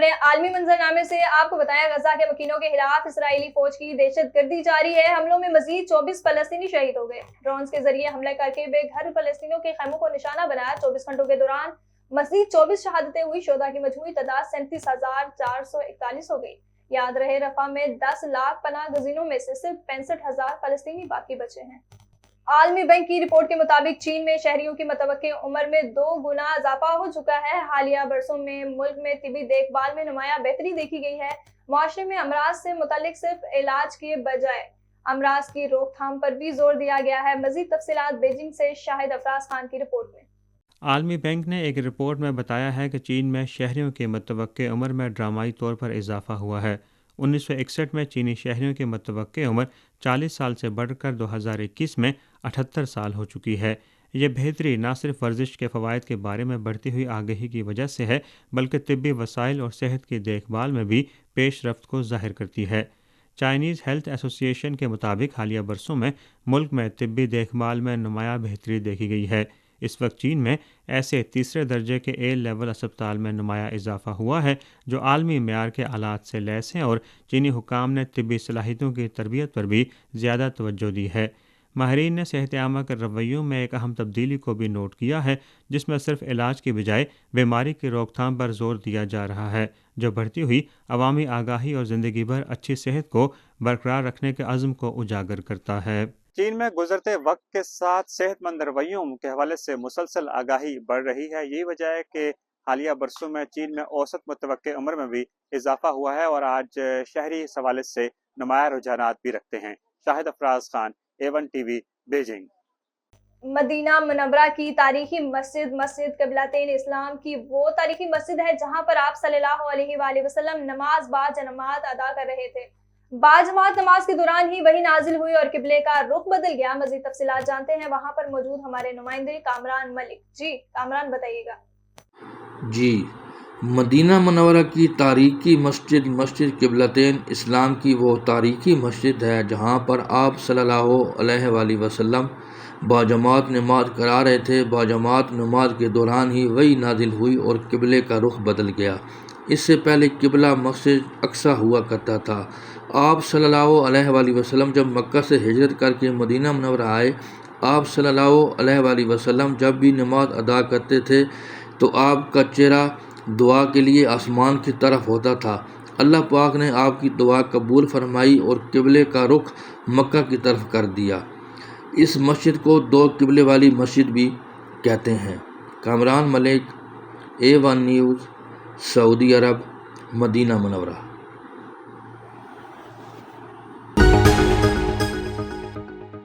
खबरें आलमी मंजरनामे से। आपको बताया गजा के मकीनों के खिलाफ इसराइली फौज की दहशत गर्दी जारी है। हमलों में मजीद 24 फलस्तीनी शहीद हो गए। ड्रोन्स के जरिए हमला करके बेघर फलस्तीनियों के खैमों को निशाना बनाया। 24 घंटों के दौरान मजीद 24 शहादतें हुई। शोधा की मजमूई तादाद 37,441 हो गई। याद रहे, रफा में 10 लाख पनाह गजीनों में से सिर्फ 65,000 फलस्तीनी बाकी बचे हैं। आलमी बैंक की रिपोर्ट के मुताबिक चीन में शहरियों की मतवक्के उम्र में 2 गुना इजाफा हो चुका है। हालिया बरसों में मुल्क में तिबी देखभाल में नुमाया बेहतरी देखी गई है। मुआशरे में अमराज से मुतालिक सिर्फ इलाज के बजाय अमराज की रोकथाम पर भी जोर दिया गया है। मजीद तफसीलात बीजिंग से शाहिद अफराज खान की रिपोर्ट में। आलमी बैंक ने एक रिपोर्ट में बताया है कि चीन में शहरियों की मतवक्के उम्र में ड्रामाई तौर पर इजाफा हुआ है। 1961 में चीनी शहरियों की मतवक्के उम्र 40 साल से बढ़कर 2021 में 78 साल हो चुकी है। ये बेहतरी न सिर्फ वर्जिश के फ़वाइद के बारे में बढ़ती हुई आगाही की वजह से है, बल्कि तिब्बी वसाइल और सेहत की देखभाल में भी पेश रफ्त को ज़ाहिर करती है। चाइनीज़ हेल्थ एसोसिएशन के मुताबिक हालिया बरसों में मुल्क में तिब्बी देखभाल में नुमाया बेहतरी देखी गई है। इस वक्त चीन में ऐसे तीसरे दर्जे के ए लेवल अस्पताल में नुमाया इजाफा हुआ है जो आलमी मेयार के आलात से लैस हैं, और चीनी हुकाम ने तिब्बी सलाहियतों की तरबियत पर भी ज़्यादा तवज्जो दी है। माहिरीन ने सेहत आमा के रवैयों में एक अहम तब्दीली को भी नोट किया है, जिसमें सिर्फ इलाज की बजाय बीमारी की रोकथाम पर जोर दिया जा रहा है, जो बढ़ती हुई अवामी आगाही और ज़िंदगी भर अच्छी सेहत को बरकरार रखने के अज़्म को उजागर करता है। चीन में गुजरते वक्त के साथ सेहतमंद रवैयों के हवाले से मुसलसल आगाही बढ़ रही है। यही वजह है कि हालिया बरसों में चीन में औसत मुतवक्के उम्र में भी इजाफा हुआ है और आज शहरी इस हवाले से नुमाया रुझानात भी रखते हैं। Shahid Afraz Khan, A1 TV, Beijing. Madina Munawwara की तारीखी मस्जिद मस्जिद क़िबलतैन इस्लाम की वो तारीखी मस्जिद है जहां पर आप सल्लल्लाहु अलैहि वसल्लम नमाज बाजमात अदा कर रहे थे। बाजमात नमाज के दौरान ही वही नाजिल हुई और किबले का रुख बदल गया। मजीद तफसीलात जानते हैं वहां पर मौजूद हमारे नुमाइंदे कामरान मलिक। जी कामरान, बताइएगा। जी, मदीना मुनव्वरा की तारीखी मस्जिद मस्जिद क़िबलतैन इस्लाम की वो तारीखी मस्जिद है जहाँ पर आप सल्लल्लाहु अलैहि वसल्लम बाजमात नमाज करा रहे थे। बाजमात नमाज के दौरान ही वही नाजिल हुई और किबले का रुख बदल गया। इससे पहले किबला मस्जिद अक्सा हुआ करता था। आप सल्लल्लाहु अलैहि वसल्लम जब मक्का से हिजरत करके मदीना मुनव्वरा आए, आप सल्लल्लाहु अलैहि वसल्लम जब भी नमाज अदा करते थे तो आपका चेहरा दुआ के लिए आसमान की तरफ होता था। अल्लाह पाक ने आपकी दुआ कबूल फरमाई और किबले का रुख मक्का की तरफ कर दिया। इस मस्जिद को 2 किबले वाली मस्जिद भी कहते हैं। कामरान मलिक, A1 न्यूज़, सऊदी अरब, मदीना मुनव्वरा।